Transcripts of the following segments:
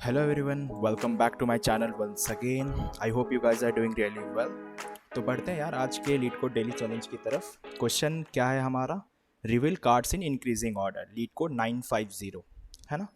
Hello everyone, welcome back to my channel once again. I hope you guys are doing really well. तो बढ़ते हैं यार आज के लीड कोड डेली चैलेंज की तरफ। क्वेश्चन क्या है हमारा? Reveal cards in increasing order, LeetCode 950 है ना।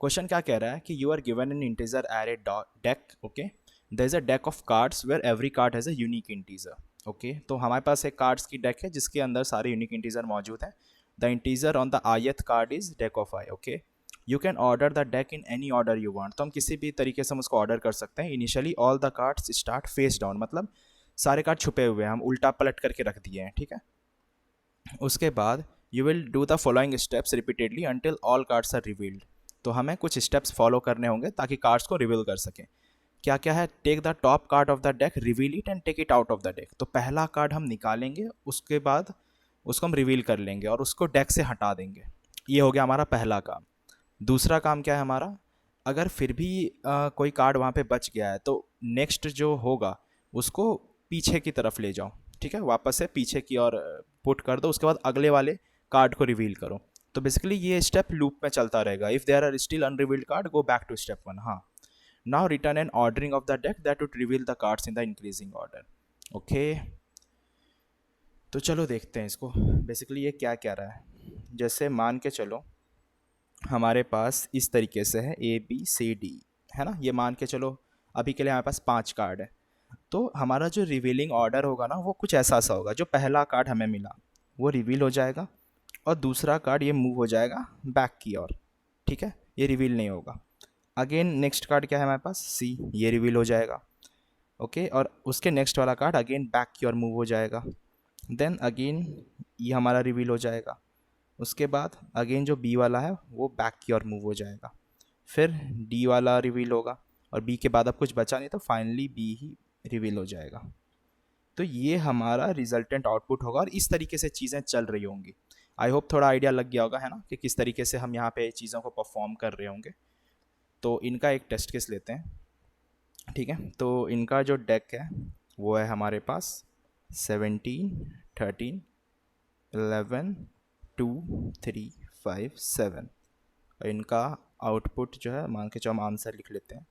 क्वेश्चन क्या कह रहा है कि you are given an integer array deck, okay. There is a deck of cards where every card has a unique integer, okay. तो हमारे पास एक कार्ड्स की डेक है जिसके अंदर सारे यूनिक इंटीजर मौजूद हैं। The integer on the ith card is deck of I, okay. You can order the deck in any order you want, तो हम किसी भी तरीके से हम उसको ऑर्डर कर सकते हैं। Initially all the cards start phase down, मतलब सारे कार्ड छुपे हुए हैं, हम उल्टा पलट करके रख दिए हैं, ठीक है। उसके बाद you will do the following steps repeatedly until all cards are revealed. तो हमें कुछ स्टेप्स फॉलो करने होंगे ताकि कार्ड्स को रिवील कर सकें। क्या क्या है? Take the top card of the deck, reveal it and take it out of the deck. तो पहला कार्ड हम निकालेंगे, उसके बाद उसको हम रिवील कर लेंगे और उसको डेक से हटा देंगे। ये हो गया हमारा पहला काम। दूसरा काम क्या है हमारा? अगर फिर भी कोई कार्ड वहाँ पे बच गया है तो नेक्स्ट जो होगा उसको पीछे की तरफ ले जाओ, ठीक है, वापस से पीछे की ओर पुट कर दो। उसके बाद अगले वाले कार्ड को रिवील करो। तो बेसिकली ये स्टेप लूप में चलता रहेगा। If there are still unrevealed card, go back to step 1। हाँ, now return an ordering of the deck that would reveal the cards in the increasing order, okay. तो चलो देखते हैं इसको। बेसिकली ये क्या कह रहा है, जैसे मान के चलो हमारे पास इस तरीके से है ABCD, है ना। ये मान के चलो अभी के लिए हमारे पास 5 कार्ड है। तो हमारा जो रिवीलिंग ऑर्डर होगा ना वो कुछ ऐसा सा होगा। जो पहला कार्ड हमें मिला वो रिवील हो जाएगा और दूसरा कार्ड ये मूव हो जाएगा बैक की ओर, ठीक है, ये रिवील नहीं होगा। अगेन नेक्स्ट कार्ड क्या है हमारे पास? C, ये रिवील हो जाएगा, ओके। और उसके नेक्स्ट वाला कार्ड अगेन बैक की ओर मूव हो जाएगा। देन अगेन ये हमारा रिवील हो जाएगा। उसके बाद अगेन जो बी वाला है वो बैक की ओर मूव हो जाएगा। फिर डी वाला रिवील होगा और बी के बाद अब कुछ बचा नहीं तो फाइनली बी ही रिवील हो जाएगा। तो ये हमारा रिजल्टेंट आउटपुट होगा और इस तरीके से चीज़ें चल रही होंगी। आई होप थोड़ा आइडिया लग गया होगा, है ना, कि किस तरीके से हम यहाँ पे चीज़ों को परफॉर्म कर रहे होंगे। तो इनका एक टेस्ट केस लेते हैं, ठीक है। तो इनका जो डेक है वो है हमारे पास 17, 13, 11, 2, 3, 5, 7। और इनका आउटपुट जो है मान के चलो हम आंसर लिख लेते हैं।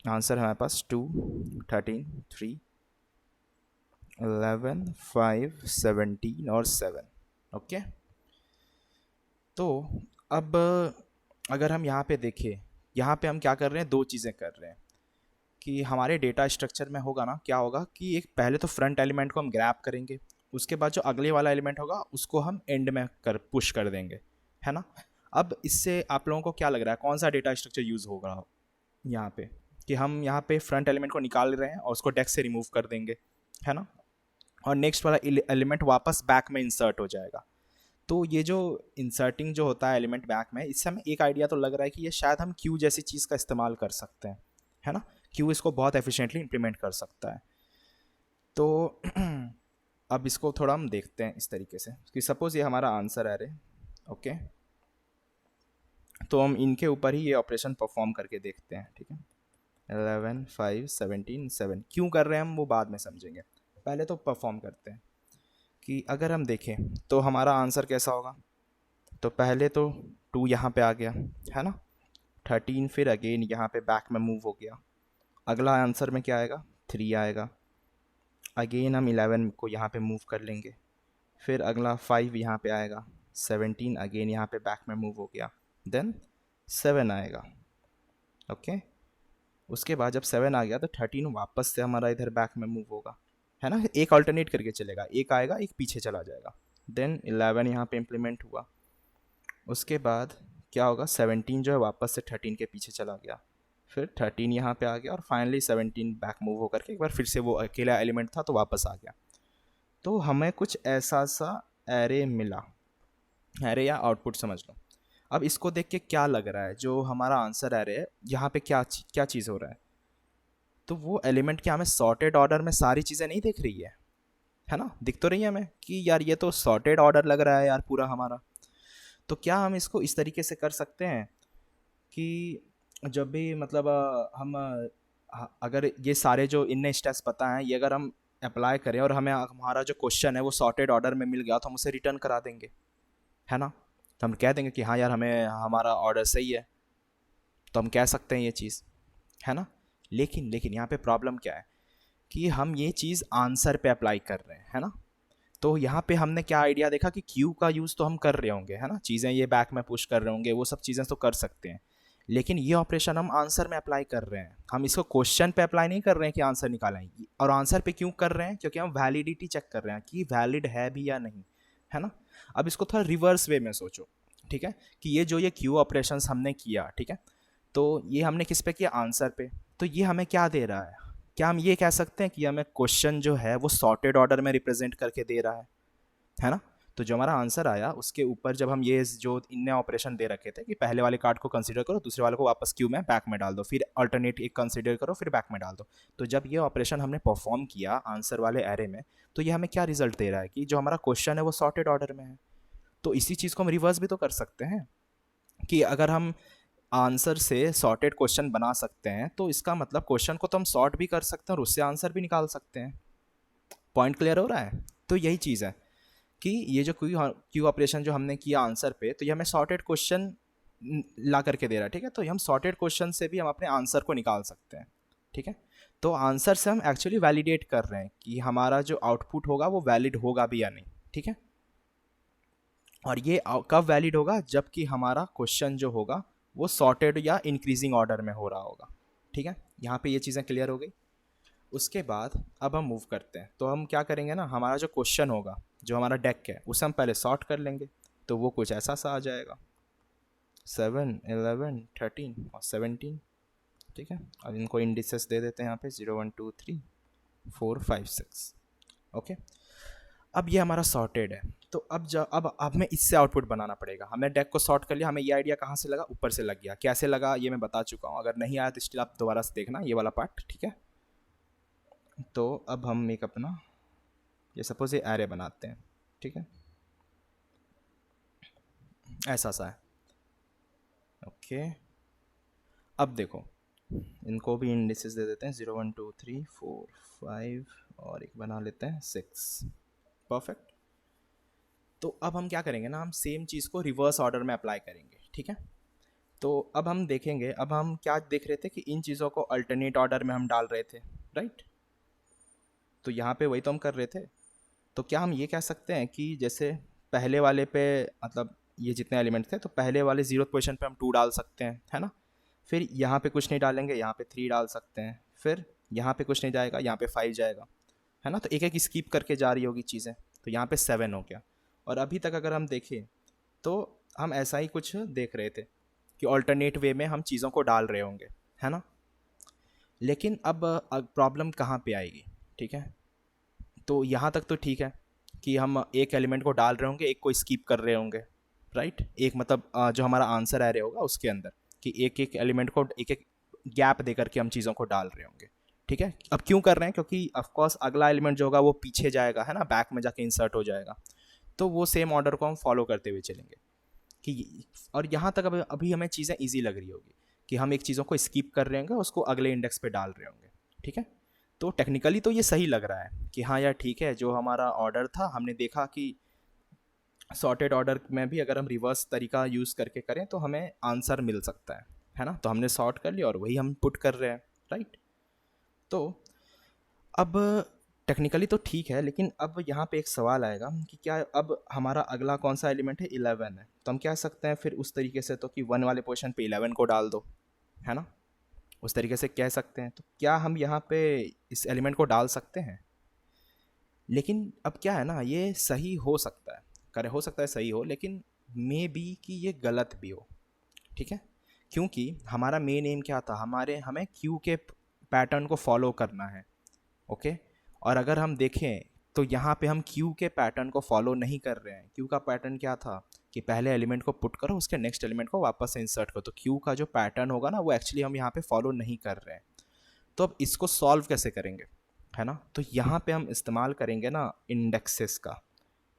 आंसर हमारे पास 2, 13, 3, 11, 5, 17 और 7, ओके। तो अब अगर हम यहाँ पे देखें, यहाँ पे हम क्या कर रहे हैं, दो चीज़ें कर रहे हैं कि हमारे डेटा स्ट्रक्चर में होगा ना, क्या होगा कि एक पहले तो फ्रंट एलिमेंट को हम ग्रैब करेंगे, उसके बाद जो अगले वाला एलिमेंट होगा उसको हम एंड में पुश कर देंगे, है ना। अब इससे आप लोगों को क्या लग रहा है कौन सा डेटा स्ट्रक्चर यूज़ होगा यहाँ पे? कि हम यहाँ पे फ्रंट एलिमेंट को निकाल रहे हैं और उसको डेस्क से रिमूव कर देंगे, है ना, और नेक्स्ट वाला एलिमेंट वापस बैक में इंसर्ट हो जाएगा। तो ये जो इंसर्टिंग जो होता है एलिमेंट बैक में, इससे हमें एक आइडिया तो लग रहा है कि ये शायद हम क्यू जैसी चीज़ का इस्तेमाल कर सकते हैं, है ना। क्यू इसको बहुत एफिशिएंटली इम्प्लीमेंट कर सकता है। तो अब इसको थोड़ा हम देखते हैं इस तरीके से कि सपोज़ ये हमारा आंसर है रे, ओके। तो हम इनके ऊपर ही ये ऑपरेशन परफॉर्म करके देखते हैं, ठीक है। 11, 5, 17, 7 क्यों कर रहे हैं हम वो बाद में समझेंगे, पहले तो परफॉर्म करते हैं। कि अगर हम देखें तो हमारा आंसर कैसा होगा? तो पहले तो 2 यहाँ पे आ गया, है ना। 13 फिर अगेन यहाँ पे बैक में मूव हो गया। अगला आंसर में क्या आएगा? 3 आएगा। अगेन हम 11 को यहाँ पे मूव कर लेंगे। फिर अगला 5 यहाँ पे आएगा। 17 अगेन यहाँ पे बैक में मूव हो गया। देन 7 आएगा, ओके। उसके बाद जब 7 आ गया तो 13 वापस से हमारा इधर बैक में मूव होगा, है ना। एक अल्टरनेट करके चलेगा, एक आएगा एक पीछे चला जाएगा। देन 11 यहाँ पे इम्प्लीमेंट हुआ। उसके बाद क्या होगा? 17 जो है वापस से 13 के पीछे चला गया। फिर 13 यहाँ पे आ गया और फाइनली 17 बैक मूव होकर के एक बार फिर से वो अकेला एलिमेंट था तो वापस आ गया। तो हमें कुछ ऐसा सा एरे मिला, एरे या आउटपुट समझ लो। अब इसको देख के क्या लग रहा है, जो हमारा आंसर एरे है यहाँ पे क्या चीज़ हो रहा है? तो वो एलिमेंट क्या हमें सॉर्टेड ऑर्डर में सारी चीज़ें नहीं दिख रही है ना। दिख तो रही है हमें कि यार ये तो सॉर्टेड ऑर्डर लग रहा है यार पूरा हमारा। तो क्या हम इसको इस तरीके से कर सकते हैं कि जब भी मतलब अगर ये सारे जो इनने स्टेप्स पता हैं ये अगर हम अप्लाई करें और हमें हमारा जो क्वेश्चन है वो सॉर्टेड ऑर्डर में मिल गया तो हम उसे रिटर्न करा देंगे, है ना। तो हम कह देंगे कि हाँ यार हमें हमारा ऑर्डर सही है। तो हम कह सकते हैं ये चीज़, है ना। लेकिन यहाँ पे प्रॉब्लम क्या है कि हम ये चीज़ आंसर पे अप्लाई कर रहे हैं, है ना। तो यहाँ पे हमने क्या आइडिया देखा कि क्यू का यूज़ तो हम कर रहे होंगे, है ना, चीज़ें ये बैक में पुश कर रहे होंगे, वो सब चीज़ें तो कर सकते हैं। लेकिन ये ऑपरेशन हम आंसर में अप्लाई कर रहे हैं, हम इसको क्वेश्चन पे अप्लाई नहीं कर रहे हैं कि आंसर निकालें। और आंसर पे क्यों कर रहे हैं? क्योंकि हम वैलिडिटी चेक कर रहे हैं कि वैलिड है भी या नहीं, है ना। अब इसको थोड़ा रिवर्स वे में सोचो, ठीक है, कि ये क्यू ऑपरेशंस हमने किया, ठीक है, तो ये हमने किस पे किया? आंसर पे। तो ये हमें क्या दे रहा है? क्या हम ये कह सकते हैं कि हमें क्वेश्चन जो है वो सॉर्टेड ऑर्डर में रिप्रेजेंट करके दे रहा है ना। तो जो हमारा आंसर आया उसके ऊपर जब हम ये जो इनने ऑपरेशन दे रखे थे कि पहले वाले कार्ड को कंसीडर करो, दूसरे वाले को वापस क्यू में बैक में डाल दो, फिर अल्टरनेट एक कंसीडर करो, फिर बैक में डाल दो। तो जब ये ऑपरेशन हमने परफॉर्म किया आंसर वाले एरे में, तो ये हमें क्या रिजल्ट दे रहा है कि जो हमारा क्वेश्चन है वो सॉर्टेड ऑर्डर में है। तो इसी चीज़ को हम रिवर्स भी तो कर सकते हैं कि अगर हम आंसर से सॉर्टेड क्वेश्चन बना सकते हैं तो इसका मतलब क्वेश्चन को तो हम सॉर्ट भी कर सकते हैं और उससे आंसर भी निकाल सकते हैं। पॉइंट क्लियर हो रहा है? तो यही चीज़ है कि ये जो क्यू ऑपरेशन जो हमने किया आंसर पे, तो ये हमें सॉर्टेड क्वेश्चन ला करके दे रहा है, ठीक है। तो हम सॉर्टेड क्वेश्चन से भी हम अपने आंसर को निकाल सकते हैं, ठीक है। तो आंसर से हम एक्चुअली वैलिडेट कर रहे हैं कि हमारा जो आउटपुट होगा वो वैलिड होगा भी या नहीं, ठीक है। और ये कब वैलिड होगा? जबकि हमारा क्वेश्चन जो होगा वो सॉर्टेड या इंक्रीजिंग ऑर्डर में हो रहा होगा, ठीक है। यहाँ पे ये चीज़ें क्लियर हो गई। उसके बाद अब हम मूव करते हैं, तो हम क्या करेंगे ना, हमारा जो क्वेश्चन होगा, जो हमारा डेक है, उसे हम पहले सॉर्ट कर लेंगे। तो वो कुछ ऐसा सा आ जाएगा 7, 11, 13 और 17, ठीक है। अब इनको इंडिसेस दे देते हैं यहाँ पे 0, 1, 2, 3, 4, 5, 6, ओके। अब ये हमारा सॉर्टेड है। तो अब हमें इससे आउटपुट बनाना पड़ेगा। हमने डेक को सॉर्ट कर लिया, हमें ये आइडिया कहाँ से लगा? ऊपर से लग गया। कैसे लगा ये मैं बता चुका हूँ, अगर नहीं आया तो स्टिल आप दोबारा से देखना ये वाला पार्ट, ठीक है। तो अब हम एक अपना ये सपोज ये एरे बनाते हैं, ठीक है, ऐसा सा है, ओके। अब देखो इनको भी इंडिसेस दे देते हैं 0, 1, 2, 3, 4, 5 और एक बना लेते हैं 6, परफेक्ट। तो अब हम क्या करेंगे ना, हम सेम चीज़ को रिवर्स ऑर्डर में अप्लाई करेंगे, ठीक है। तो अब हम देखेंगे, अब हम क्या देख रहे थे कि इन चीज़ों को अल्टरनेट ऑर्डर में हम डाल रहे थे, राइट। तो यहाँ पे वही तो हम कर रहे थे। तो क्या हम ये कह सकते हैं कि जैसे पहले वाले पे, मतलब ये जितने एलिमेंट थे, तो पहले वाले 0th पोजीशन पे हम 2 डाल सकते हैं, है ना। फिर यहाँ पे कुछ नहीं डालेंगे, यहाँ पे 3 डाल सकते हैं, फिर यहाँ पे कुछ नहीं जाएगा, यहाँ पे 5 जाएगा, है ना। तो एक एक स्कीप करके जा रही होगी चीज़ें। तो यहाँ पे 7 हो गया। और अभी तक अगर हम देखें तो हम ऐसा ही कुछ देख रहे थे कि ऑल्टरनेट वे में हम चीज़ों को डाल रहे होंगे, है ना। लेकिन अब प्रॉब्लम कहाँ पे आएगी, ठीक है। तो यहाँ तक तो ठीक है कि हम एक एलिमेंट को डाल रहे होंगे, एक को स्कीप कर रहे होंगे, राइट। एक मतलब जो हमारा आंसर आ रहा होगा उसके अंदर कि एक एक एलिमेंट को एक एक गैप दे करके हम चीज़ों को डाल रहे होंगे, ठीक है। अब क्यों कर रहे हैं? क्योंकि ऑफकोर्स अगला एलिमेंट जो होगा वो पीछे जाएगा, है ना, बैक में जाके इंसर्ट हो जाएगा। तो वो सेम ऑर्डर को हम फॉलो करते हुए चलेंगे कि, और यहाँ तक अभी हमें चीज़ें ईजी लग रही होगी कि हम एक चीज़ों को स्कीप कर रहे होंगे, उसको अगले इंडेक्स पे डाल रहे होंगे, ठीक है। तो टेक्निकली तो ये सही लग रहा है कि हाँ यार ठीक है, जो हमारा ऑर्डर था हमने देखा कि सॉर्टेड ऑर्डर में भी अगर हम रिवर्स तरीका यूज़ करके करें तो हमें आंसर मिल सकता है ना। तो हमने सॉर्ट कर लिया और वही हम पुट कर रहे हैं, राइट। तो अब टेक्निकली तो ठीक है, लेकिन अब यहाँ पे एक सवाल आएगा कि क्या अब हमारा अगला कौन सा एलिमेंट है? 11 है। तो हम कह सकते हैं फिर उस तरीके से तो कि 1 वाले पोजीशन पे 11 को डाल दो, है ना, उस तरीके से कह सकते हैं। तो क्या हम यहाँ पे इस एलिमेंट को डाल सकते हैं? लेकिन अब क्या है ना, ये सही हो सकता है, करे हो सकता है सही हो, लेकिन मे बी कि ये गलत भी हो, ठीक है। क्योंकि हमारा मेन एम क्या था, हमें क्यू के पैटर्न को फॉलो करना है, ओके। और अगर हम देखें तो यहाँ पे हम क्यू के पैटर्न को फॉलो नहीं कर रहे हैं। क्यू का पैटर्न क्या था कि पहले एलिमेंट को पुट करो, उसके नेक्स्ट एलिमेंट को वापस से इंसर्ट करो। तो क्यू का जो पैटर्न होगा ना वो एक्चुअली हम यहाँ पे फॉलो नहीं कर रहे हैं। तो अब इसको सॉल्व कैसे करेंगे, है ना। तो यहाँ पे हम इस्तेमाल करेंगे ना इंडेक्सेस का।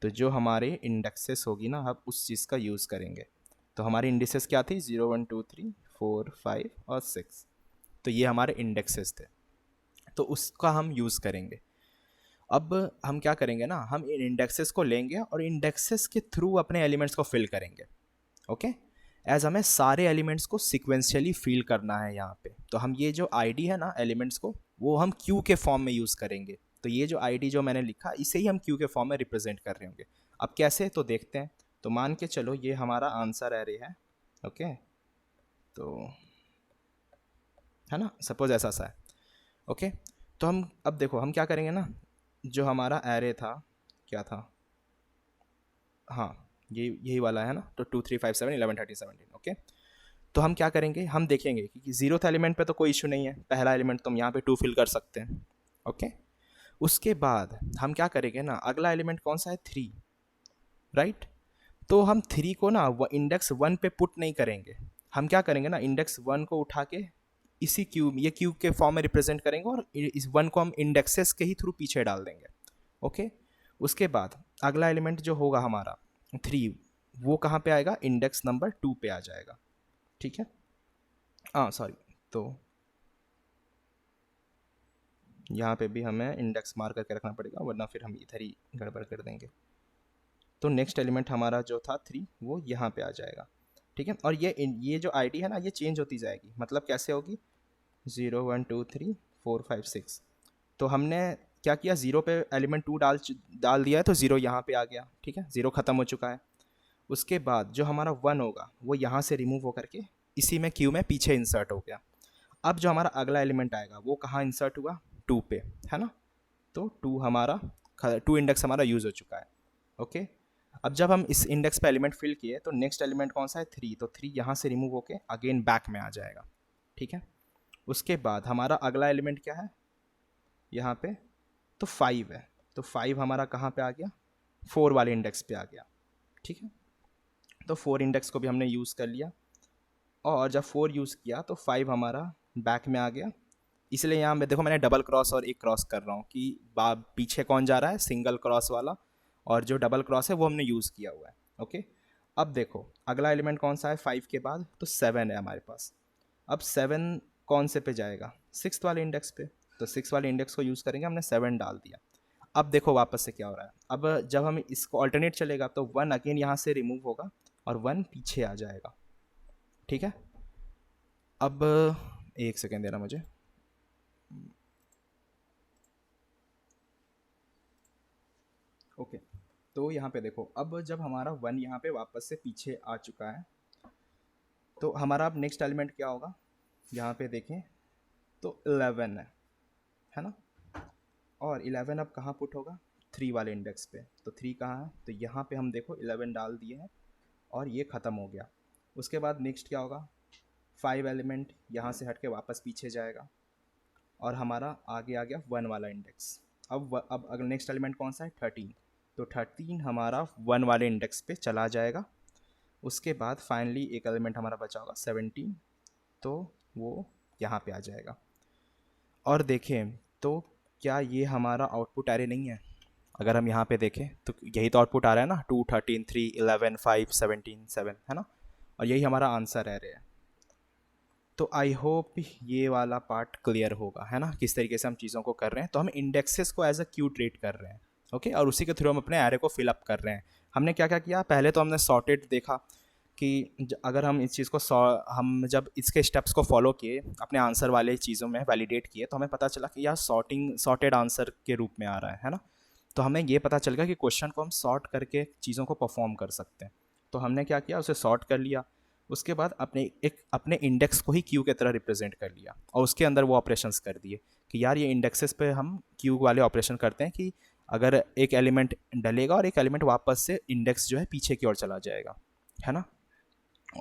तो जो हमारे इंडेक्सेस होगी ना, हम उस चीज़ का यूज़ करेंगे। तो हमारी इंडेक्सेस क्या थी? 0, 1, 2, 3, 4, 5 और 6। तो ये हमारे इंडेक्सेस थे, तो उसका हम यूज़ करेंगे। अब हम क्या करेंगे ना, हम इन इंडेक्सेस को लेंगे और इंडेक्सेस के थ्रू अपने एलिमेंट्स को फिल करेंगे, ओके। एज हमें सारे एलिमेंट्स को सिक्वेंशियली फील करना है यहाँ पे। तो हम ये जो आईडी है ना एलिमेंट्स को, वो हम क्यू के फॉर्म में यूज़ करेंगे। तो ये जो आईडी जो मैंने लिखा, इसे ही हम क्यू के फॉर्म में रिप्रेजेंट कर रहे होंगे। अब कैसे, तो देखते हैं। तो मान के चलो ये हमारा आंसर एरे है, ओके। तो है ना, सपोज ऐसा सा है, ओके। तो हम अब देखो हम क्या करेंगे ना, जो हमारा एरे था, क्या था, हाँ ये यही वाला है ना। तो 2 3 5 7 11 13 17, ओके। तो हम क्या करेंगे, हम देखेंगे कि जीरोथ एलिमेंट पे तो कोई इशू नहीं है, पहला एलिमेंट तो हम यहाँ पे 2 फिल कर सकते हैं, ओके। उसके बाद हम क्या करेंगे ना, अगला एलिमेंट कौन सा है, 3, राइट। तो हम 3 को ना वो इंडेक्स 1 पे पुट नहीं करेंगे। हम क्या करेंगे ना, इंडेक्स 1 को उठा के इसी क्यूब, ये क्यूब के फॉर्म में रिप्रेजेंट करेंगे, और इस 1 को हम इंडेक्सेस के ही थ्रू पीछे डाल देंगे, ओके। उसके बाद अगला एलिमेंट जो होगा हमारा 3, वो कहाँ पे आएगा, इंडेक्स नंबर 2 पे आ जाएगा, ठीक है। हाँ सॉरी, तो यहाँ पे भी हमें इंडेक्स मार करके रखना पड़ेगा, वरना फिर हम इधर ही गड़बड़ कर देंगे। तो नेक्स्ट एलिमेंट हमारा जो था 3, वो यहाँ पे आ जाएगा, ठीक है। और ये जो आईडी है ना, ये चेंज होती जाएगी। मतलब कैसे होगी, 0 1 2 3 4 5 6। तो हमने क्या किया, 0 पे एलिमेंट 2 डाल दिया है, तो 0 यहाँ पे आ गया, ठीक है, 0 ख़त्म हो चुका है। उसके बाद जो हमारा 1 होगा, वो यहाँ से रिमूव होकर के इसी में क्यू में पीछे इंसर्ट हो गया। अब जो हमारा अगला एलिमेंट आएगा, वो कहाँ इंसर्ट हुआ, 2 पे, है ना। तो 2 हमारा, 2 इंडेक्स हमारा यूज़ हो चुका है, ओके। अब जब हम इस इंडेक्स पे एलिमेंट फिल किए, तो नेक्स्ट एलिमेंट कौन सा है, 3। तो 3 यहाँ से रिमूव होके अगेन बैक में आ जाएगा, ठीक है। उसके बाद हमारा अगला एलिमेंट क्या है यहाँ पे, तो 5 है। तो 5 हमारा कहाँ पे आ गया, 4 वाले इंडेक्स पे आ गया, ठीक है। तो 4 इंडेक्स को भी हमने यूज़ कर लिया, और जब 4 यूज़ किया तो 5 हमारा बैक में आ गया। इसलिए यहाँ में देखो, मैंने डबल क्रॉस और एक क्रॉस कर रहा हूँ कि पीछे कौन जा रहा है, सिंगल क्रॉस वाला, और जो डबल क्रॉस है वो हमने यूज़ किया हुआ है, ओके। अब देखो अगला एलिमेंट कौन सा है 5 के बाद, तो 7 है हमारे पास। अब 7 कौन से पे जाएगा, 6 वाले इंडेक्स पे। तो 6 वाले इंडेक्स को यूज़ करेंगे, हमने 7 डाल दिया। अब देखो वापस से क्या हो रहा है, अब जब हम इसको अल्टरनेट चलेगा, तो 1 अगेन यहाँ से रिमूव होगा, और 1 पीछे आ जाएगा, ठीक है। अब एक सेकेंड देना मुझे, ओके। तो यहाँ पे देखो, अब जब हमारा 1 यहाँ पे वापस से पीछे आ चुका है, तो हमारा अब नेक्स्ट एलिमेंट क्या होगा, यहाँ पे देखें तो 11 है ना। और 11 अब कहाँ पुट होगा, 3 वाले इंडेक्स पे। तो 3 कहाँ है, तो यहाँ पे हम देखो 11 डाल दिए हैं, और ये ख़त्म हो गया। उसके बाद नेक्स्ट क्या होगा, 5 एलिमेंट यहाँ से हट के वापस पीछे जाएगा, और हमारा आगे आ गया 1 वाला इंडेक्स। अब अगर नेक्स्ट एलिमेंट कौन सा है, 13। तो 13 हमारा 1 वाले इंडेक्स पे चला जाएगा। उसके बाद फाइनली एक एलिमेंट हमारा बचा होगा 17, तो वो यहाँ पे आ जाएगा। और देखें तो क्या ये हमारा आउटपुट एरे नहीं है, अगर हम यहाँ पे देखें तो यही तो आउटपुट आ रहा है ना, 2 13 3 11 5 17 7, है ना। और यही हमारा आंसर एरे है। तो आई होप ये वाला पार्ट क्लियर होगा, है ना, किस तरीके से हम चीज़ों को कर रहे हैं। तो हम इंडेक्सेस को एज अ क्यू ट्रीट कर रहे हैं, ओके। और उसी के थ्रू हम अपने एरे को फिलअप कर रहे हैं। हमने क्या क्या किया, पहले तो हमने सॉर्टेड देखा कि अगर हम इस चीज़ को हम जब इसके स्टेप्स को फॉलो किए, अपने आंसर वाले चीज़ों में वैलिडेट किए, तो हमें पता चला कि यार सॉर्टेड आंसर के रूप में आ रहा है ना। तो हमें ये पता चल गया कि क्वेश्चन को हम सॉर्ट करके चीज़ों को परफॉर्म कर सकते हैं। तो हमने क्या किया, उसे सॉर्ट कर लिया। उसके बाद अपने इंडेक्स को ही क्यू की तरह रिप्रेजेंट कर लिया, और उसके अंदर वो ऑपरेशंस कर दिए कि यार ये इंडेक्सेस पे हम क्यू वाले ऑपरेशन करते हैं कि अगर एक एलिमेंट डलेगा और एक एलिमेंट वापस से इंडेक्स जो है पीछे की ओर चला जाएगा, है ना।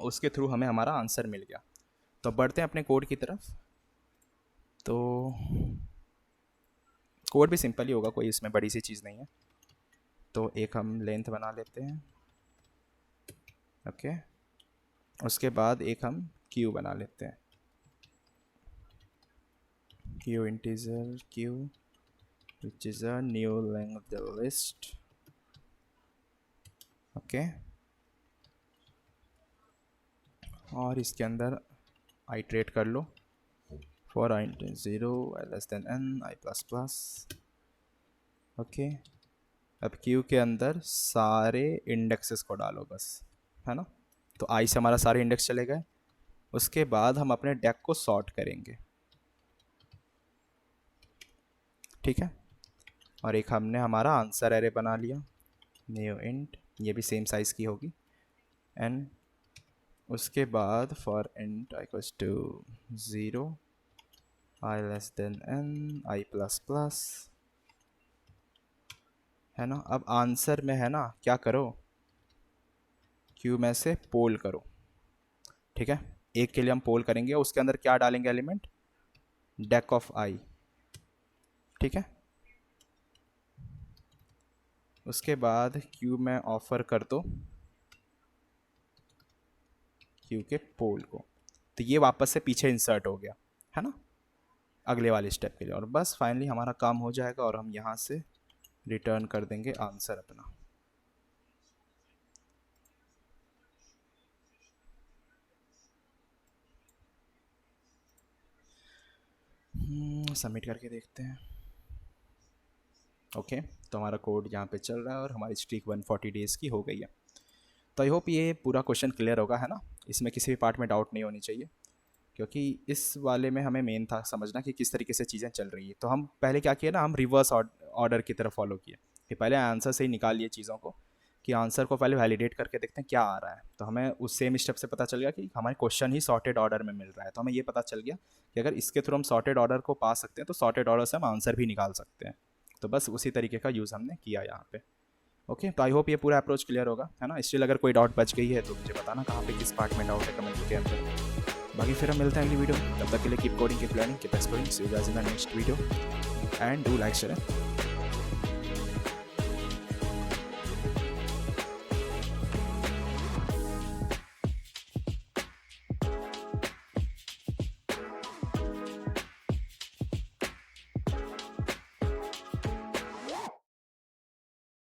उसके थ्रू हमें हमारा आंसर मिल गया। तो बढ़ते हैं अपने कोड की तरफ। तो कोड भी सिंपल ही होगा, कोई इसमें बड़ी सी चीज़ नहीं है। तो एक हम लेंथ बना लेते हैं, ओके। उसके बाद एक हम क्यू बना लेते हैं, Q integer Q which is a new length list, okay. और इसके अंदर आइट्रेट कर लो, for I 0 I less than n I plus plus, okay. अब क्यू के अंदर सारे इंडेक्सेस को डालो बस, है ना। तो आई से हमारा सारे इंडेक्स चले गए। उसके बाद हम अपने डेक को सॉर्ट करेंगे, ठीक है। और एक हमने हमारा आंसर एरे बना लिया, न्यू इंट, ये भी सेम साइज़ की होगी, एंड उसके बाद for int I equals to 0, I less than N, I plus plus, है ना। अब आंसर में है ना, क्या करो, क्यू में से पोल करो, ठीक है। एक के लिए हम पोल करेंगे, उसके अंदर क्या डालेंगे एलिमेंट, डेक ऑफ आई, ठीक है। उसके बाद क्यू में ऑफर कर दो क्यू के पोल को, तो ये वापस से पीछे इंसर्ट हो गया, है ना, अगले वाले स्टेप के लिए। और बस फाइनली हमारा काम हो जाएगा और हम यहाँ से रिटर्न कर देंगे आंसर अपना। सबमिट करके देखते हैं। ओके, तो हमारा कोड यहाँ पे चल रहा है और हमारी स्ट्रीक 140 डेज़ की हो गई है। तो आई होप ये पूरा क्वेश्चन क्लियर होगा, है ना, इसमें किसी भी पार्ट में डाउट नहीं होनी चाहिए, क्योंकि इस वाले में हमें मेन था समझना कि किस तरीके से चीज़ें चल रही है। तो हम पहले क्या किए ना, हम रिवर्स ऑर्डर की तरफ फॉलो किए कि पहले आंसर से ही निकाल लिए चीज़ों को, कि आंसर को पहले वैलिडेट करके देखते हैं क्या आ रहा है। तो हमें उस सेम स्टेप से पता चल गया कि हमारे क्वेश्चन ही सॉर्टेड ऑर्डर में मिल रहा है। तो हमें ये पता चल गया कि अगर इसके थ्रू हम सॉर्टेड ऑर्डर को पा सकते हैं तो सॉर्टेड ऑर्डर से हम आंसर भी निकाल सकते हैं। तो बस उसी तरीके का यूज़ हमने किया यहाँ पे। ओके, तो आई होप ये पूरा अप्रोच क्लियर होगा, है ना। स्टिल अगर कोई डाउट बच गई है तो मुझे बताना कहाँ पे किस पार्ट में डाउट है कमेंट के अंदर। बाकी फिर हम मिलते हैं अगली वीडियो, तब तक के लिए keep coding, keep learning, keep exploring, see you guys in the next video and do like share.